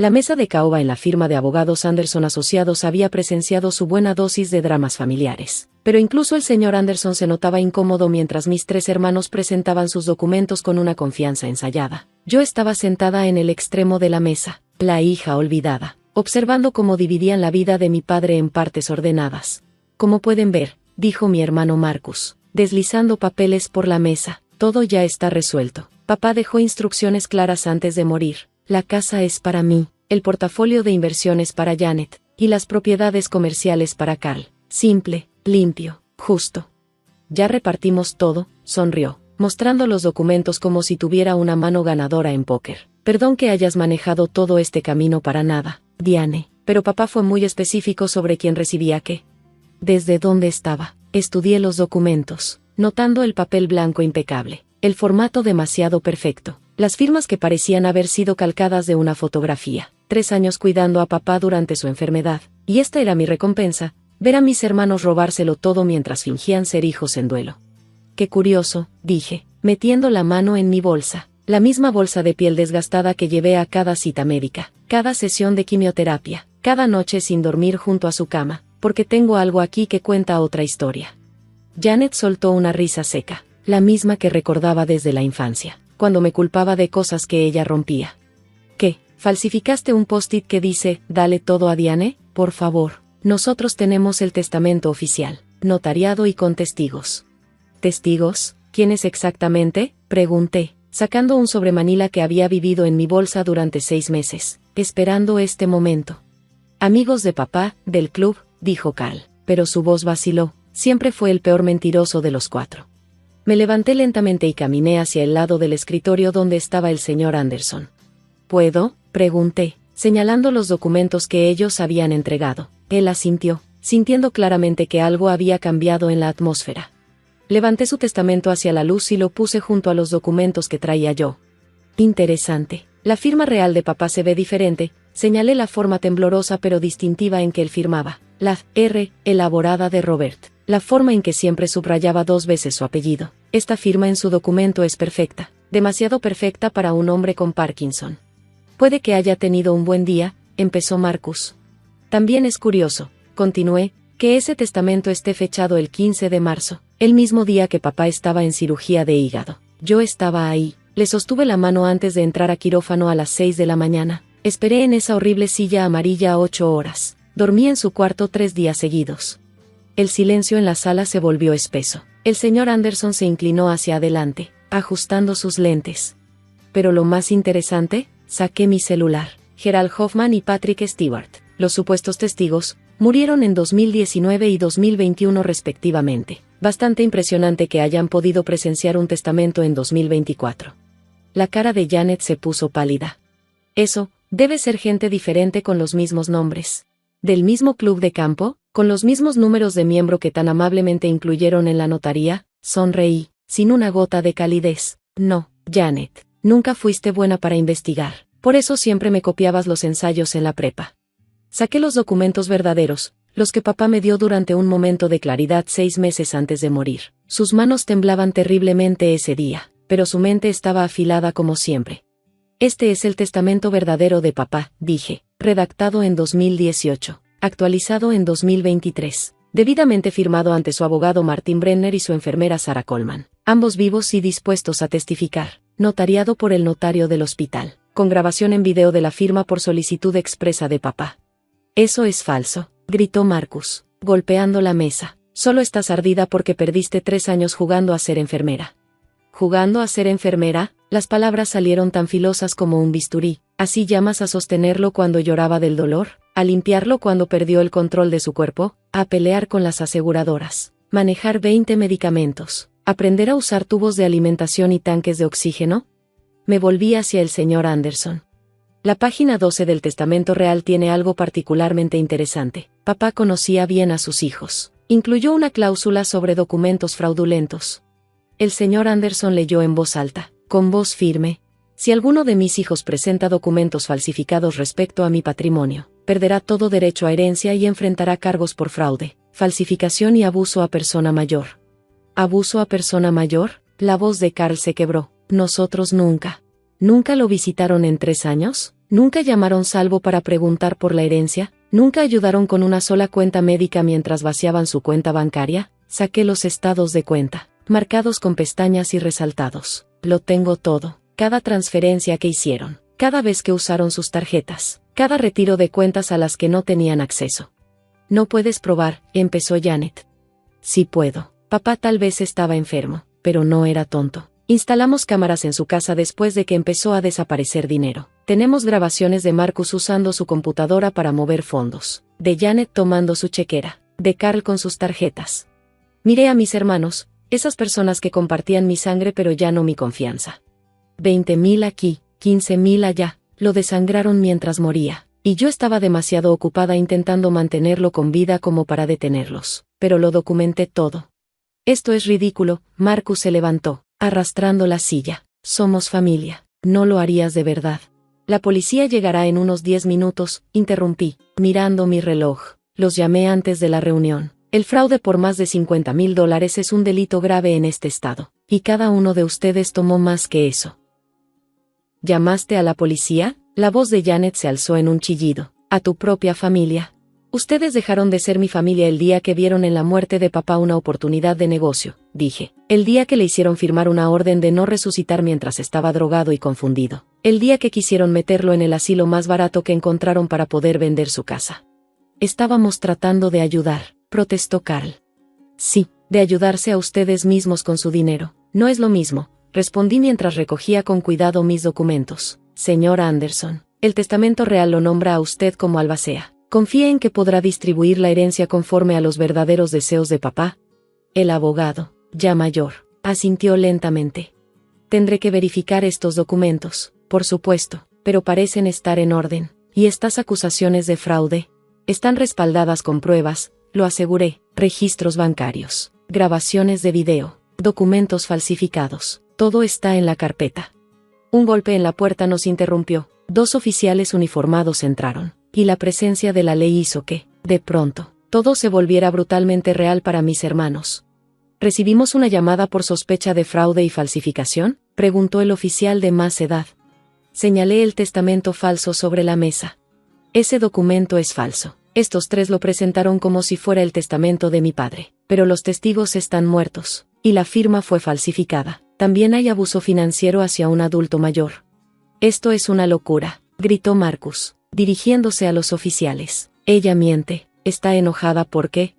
La mesa de caoba en la firma de abogados Anderson Asociados había presenciado su buena dosis de dramas familiares. Pero incluso el señor Anderson se notaba incómodo mientras mis 3 hermanos presentaban sus documentos con una confianza ensayada. Yo estaba sentada en el extremo de la mesa, la hija olvidada, observando cómo dividían la vida de mi padre en partes ordenadas. Como pueden ver, dijo mi hermano Marcus, deslizando papeles por la mesa, todo ya está resuelto. Papá dejó instrucciones claras antes de morir. La casa es para mí, el portafolio de inversiones para Janet, y las propiedades comerciales para Carl. Simple, limpio, justo. Ya repartimos todo, sonrió, mostrando los documentos como si tuviera una mano ganadora en póker. Perdón que hayas manejado todo este camino para nada, Diane, pero papá fue muy específico sobre quién recibía qué. Desde dónde estaba, estudié los documentos, notando el papel blanco impecable, el formato demasiado perfecto. Las firmas que parecían haber sido calcadas de una fotografía. 3 años cuidando a papá durante su enfermedad, y esta era mi recompensa, ver a mis hermanos robárselo todo mientras fingían ser hijos en duelo. Qué curioso, dije, metiendo la mano en mi bolsa, la misma bolsa de piel desgastada que llevé a cada cita médica, cada sesión de quimioterapia, cada noche sin dormir junto a su cama, porque tengo algo aquí que cuenta otra historia. Janet soltó una risa seca, la misma que recordaba desde la infancia, cuando me culpaba de cosas que ella rompía. ¿Qué? ¿Falsificaste un post-it que dice, dale todo a Diane? Por favor. Nosotros tenemos el testamento oficial, notariado y con testigos. ¿Testigos? ¿Quiénes exactamente? Pregunté, sacando un sobremanila que había vivido en mi bolsa durante 6 meses, esperando este momento. Amigos de papá, del club, dijo Carl, pero su voz vaciló, siempre fue el peor mentiroso de los 4. Me levanté lentamente y caminé hacia el lado del escritorio donde estaba el señor Anderson. ¿Puedo?, pregunté, señalando los documentos que ellos habían entregado. Él asintió, sintiendo claramente que algo había cambiado en la atmósfera. Levanté su testamento hacia la luz y lo puse junto a los documentos que traía yo. Interesante. La firma real de papá se ve diferente, señalé la forma temblorosa pero distintiva en que él firmaba, la R elaborada de Robert. La forma en que siempre subrayaba 2 veces su apellido. Esta firma en su documento es perfecta, demasiado perfecta para un hombre con Parkinson. Puede que haya tenido un buen día, empezó Marcus. También es curioso, continué, que ese testamento esté fechado el 15 de marzo, el mismo día que papá estaba en cirugía de hígado. Yo estaba ahí, le sostuve la mano antes de entrar a quirófano a las 6 de la mañana, esperé en esa horrible silla amarilla 8 horas, dormí en su cuarto 3 días seguidos. El silencio en la sala se volvió espeso. El señor Anderson se inclinó hacia adelante, ajustando sus lentes. Pero lo más interesante, saqué mi celular. Gerald Hoffman y Patrick Stewart, los supuestos testigos, murieron en 2019 y 2021 respectivamente. Bastante impresionante que hayan podido presenciar un testamento en 2024. La cara de Janet se puso pálida. Eso, debe ser gente diferente con los mismos nombres. ¿Del mismo club de campo? ¿Con los mismos números de miembro que tan amablemente incluyeron en la notaría? Sonreí, sin una gota de calidez. No, Janet, nunca fuiste buena para investigar. Por eso siempre me copiabas los ensayos en la prepa. Saqué los documentos verdaderos, los que papá me dio durante un momento de claridad 6 meses antes de morir. Sus manos temblaban terriblemente ese día, pero su mente estaba afilada como siempre. Este es el testamento verdadero de papá, dije, redactado en 2018, actualizado en 2023, debidamente firmado ante su abogado Martin Brenner y su enfermera Sarah Coleman, ambos vivos y dispuestos a testificar, notariado por el notario del hospital, con grabación en video de la firma por solicitud expresa de papá. Eso es falso, gritó Marcus, golpeando la mesa. Solo estás ardida porque perdiste 3 años jugando a ser enfermera. ¿Jugando a ser enfermera? Las palabras salieron tan filosas como un bisturí. ¿Así llamas a sostenerlo cuando lloraba del dolor? ¿A limpiarlo cuando perdió el control de su cuerpo? ¿A pelear con las aseguradoras? ¿Manejar 20 medicamentos? ¿Aprender a usar tubos de alimentación y tanques de oxígeno? Me volví hacia el señor Anderson. La página 12 del testamento real tiene algo particularmente interesante. Papá conocía bien a sus hijos. Incluyó una cláusula sobre documentos fraudulentos. El señor Anderson leyó en voz alta, con voz firme. Si alguno de mis hijos presenta documentos falsificados respecto a mi patrimonio, perderá todo derecho a herencia y enfrentará cargos por fraude, falsificación y abuso a persona mayor. ¿Abuso a persona mayor? La voz de Carl se quebró. Nosotros nunca. ¿Nunca lo visitaron en 3 años? ¿Nunca llamaron salvo para preguntar por la herencia? ¿Nunca ayudaron con una sola cuenta médica mientras vaciaban su cuenta bancaria? Saqué los estados de cuenta, marcados con pestañas y resaltados. Lo tengo todo. Cada transferencia que hicieron, cada vez que usaron sus tarjetas, cada retiro de cuentas a las que no tenían acceso. No puedes probar, empezó Janet. Sí puedo. Papá tal vez estaba enfermo, pero no era tonto. Instalamos cámaras en su casa después de que empezó a desaparecer dinero. Tenemos grabaciones de Marcus usando su computadora para mover fondos, de Janet tomando su chequera, de Carl con sus tarjetas. Miré a mis hermanos, esas personas que compartían mi sangre pero ya no mi confianza. 20.000 aquí, 15.000 allá, lo desangraron mientras moría, y yo estaba demasiado ocupada intentando mantenerlo con vida como para detenerlos, pero lo documenté todo. Esto es ridículo, Marcus se levantó, arrastrando la silla. Somos familia, no lo harías de verdad. La policía llegará en unos 10 minutos, interrumpí, mirando mi reloj. Los llamé antes de la reunión. El fraude por más de $50.000 es un delito grave en este estado, y cada uno de ustedes tomó más que eso. ¿Llamaste a la policía? La voz de Janet se alzó en un chillido. A tu propia familia. Ustedes dejaron de ser mi familia el día que vieron en la muerte de papá una oportunidad de negocio, dije. El día que le hicieron firmar una orden de no resucitar mientras estaba drogado y confundido. El día que quisieron meterlo en el asilo más barato que encontraron para poder vender su casa. Estábamos tratando de ayudar, protestó Carl. Sí, de ayudarse a ustedes mismos con su dinero. No es lo mismo, respondí mientras recogía con cuidado mis documentos. Señor Anderson, el testamento real lo nombra a usted como albacea. ¿Confía en que podrá distribuir la herencia conforme a los verdaderos deseos de papá? El abogado, ya mayor, asintió lentamente. Tendré que verificar estos documentos, por supuesto, pero parecen estar en orden. ¿Y estas acusaciones de fraude? Están respaldadas con pruebas, lo aseguré, registros bancarios, grabaciones de video, documentos falsificados, todo está en la carpeta. Un golpe en la puerta nos interrumpió, 2 oficiales uniformados entraron. Y la presencia de la ley hizo que, de pronto, todo se volviera brutalmente real para mis hermanos. ¿Recibimos una llamada por sospecha de fraude y falsificación?, preguntó el oficial de más edad. Señalé el testamento falso sobre la mesa. Ese documento es falso. Estos 3 lo presentaron como si fuera el testamento de mi padre, pero los testigos están muertos, y la firma fue falsificada. También hay abuso financiero hacia un adulto mayor. Esto es una locura, gritó Marcus, dirigiéndose a los oficiales. Ella miente, está enojada ¿por qué?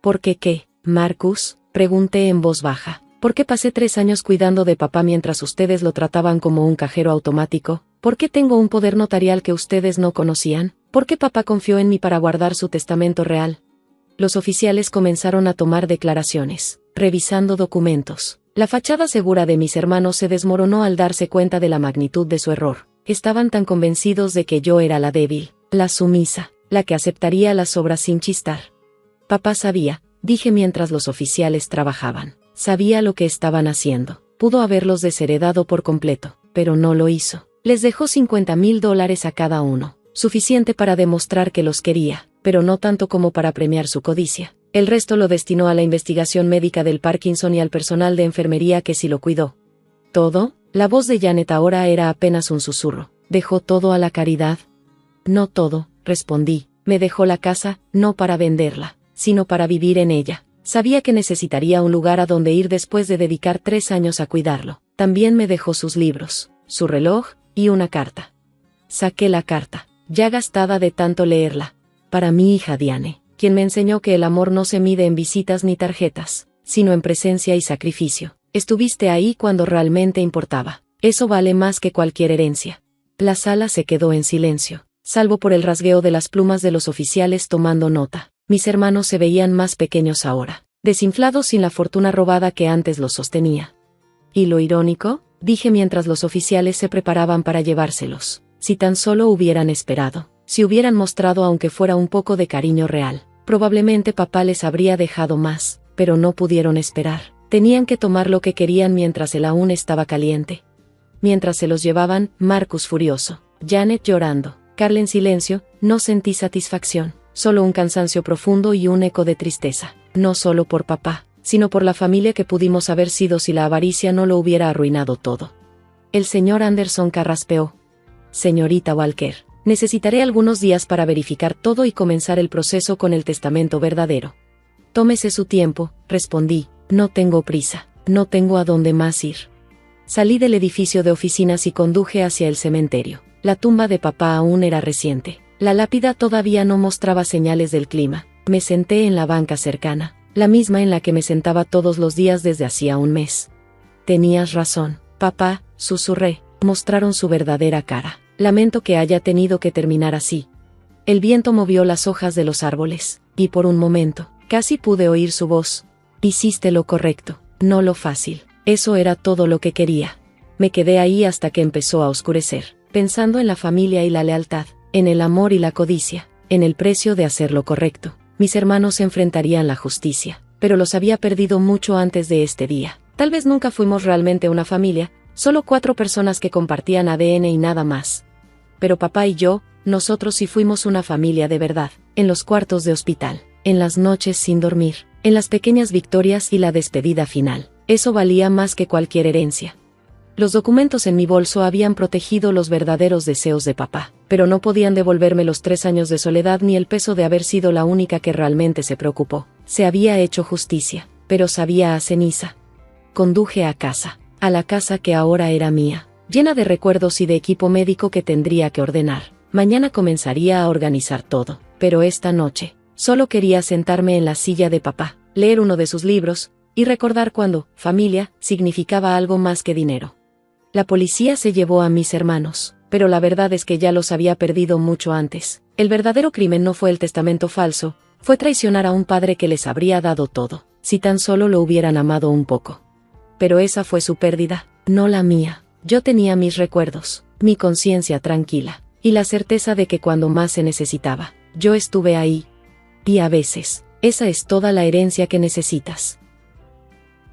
¿Por qué qué, Marcus? Pregunté en voz baja. ¿Por qué pasé 3 años cuidando de papá mientras ustedes lo trataban como un cajero automático? ¿Por qué tengo un poder notarial que ustedes no conocían? ¿Por qué papá confió en mí para guardar su testamento real? Los oficiales comenzaron a tomar declaraciones, revisando documentos. La fachada segura de mis hermanos se desmoronó al darse cuenta de la magnitud de su error. Estaban tan convencidos de que yo era la débil, la sumisa, la que aceptaría las obras sin chistar. Papá sabía, dije mientras los oficiales trabajaban. Sabía lo que estaban haciendo. Pudo haberlos desheredado por completo, pero no lo hizo. Les dejó $50.000 a cada uno, suficiente para demostrar que los quería, pero no tanto como para premiar su codicia. El resto lo destinó a la investigación médica del Parkinson y al personal de enfermería que sí lo cuidó. ¿Todo? La voz de Janet ahora era apenas un susurro. ¿Dejó todo a la caridad? No todo, respondí. Me dejó la casa, no para venderla, sino para vivir en ella. Sabía que necesitaría un lugar a donde ir después de dedicar 3 años a cuidarlo. También me dejó sus libros, su reloj, y una carta. Saqué la carta, ya gastada de tanto leerla. Para mi hija Diane, quien me enseñó que el amor no se mide en visitas ni tarjetas, sino en presencia y sacrificio. Estuviste ahí cuando realmente importaba. Eso vale más que cualquier herencia. La sala se quedó en silencio, salvo por el rasgueo de las plumas de los oficiales tomando nota. Mis hermanos se veían más pequeños ahora, desinflados sin la fortuna robada que antes los sostenía. ¿Y lo irónico?, dije mientras los oficiales se preparaban para llevárselos. Si tan solo hubieran esperado, si hubieran mostrado aunque fuera un poco de cariño real, probablemente papá les habría dejado más, pero no pudieron esperar. Tenían que tomar lo que querían mientras él aún estaba caliente. Mientras se los llevaban, Marcus furioso, Janet llorando, Carl en silencio, no sentí satisfacción, solo un cansancio profundo y un eco de tristeza, no solo por papá, sino por la familia que pudimos haber sido si la avaricia no lo hubiera arruinado todo. El señor Anderson carraspeó. señorita Walker. Necesitaré algunos días para verificar todo y comenzar el proceso con el testamento verdadero. Tómese su tiempo, respondí. No tengo prisa. No tengo a dónde más ir. Salí del edificio de oficinas y conduje hacia el cementerio. La tumba de papá aún era reciente. La lápida todavía no mostraba señales del clima. Me senté en la banca cercana, la misma en la que me sentaba todos los días desde hacía un mes. Tenías razón, papá, susurré. Mostraron su verdadera cara. Lamento que haya tenido que terminar así. El viento movió las hojas de los árboles, y por un momento, casi pude oír su voz. Hiciste lo correcto, no lo fácil. Eso era todo lo que quería. Me quedé ahí hasta que empezó a oscurecer, pensando en la familia y la lealtad, en el amor y la codicia, en el precio de hacer lo correcto. Mis hermanos enfrentarían la justicia, pero los había perdido mucho antes de este día. Tal vez nunca fuimos realmente una familia, solo 4 personas que compartían ADN y nada más. Pero papá y yo, nosotros sí fuimos una familia de verdad, en los cuartos de hospital, en las noches sin dormir, en las pequeñas victorias y la despedida final. Eso valía más que cualquier herencia. Los documentos en mi bolso habían protegido los verdaderos deseos de papá, pero no podían devolverme los 3 años de soledad ni el peso de haber sido la única que realmente se preocupó. Se había hecho justicia, pero sabía a ceniza. Conduje a casa, a la casa que ahora era mía, llena de recuerdos y de equipo médico que tendría que ordenar. Mañana comenzaría a organizar todo, pero esta noche, solo quería sentarme en la silla de papá, leer uno de sus libros, y recordar cuando familia significaba algo más que dinero. La policía se llevó a mis hermanos, pero la verdad es que ya los había perdido mucho antes. El verdadero crimen no fue el testamento falso, fue traicionar a un padre que les habría dado todo, si tan solo lo hubieran amado un poco. Pero esa fue su pérdida, no la mía. Yo tenía mis recuerdos, mi conciencia tranquila, y la certeza de que cuando más se necesitaba, yo estuve ahí. Y a veces, esa es toda la herencia que necesitas.